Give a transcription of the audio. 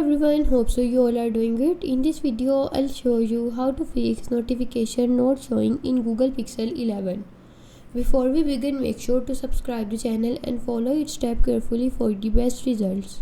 everyone, hope so you all are doing good. In this video I'll show you how to fix notification not showing in Google Pixel 11. Before we begin, make sure to subscribe the channel and follow each step carefully for the best results.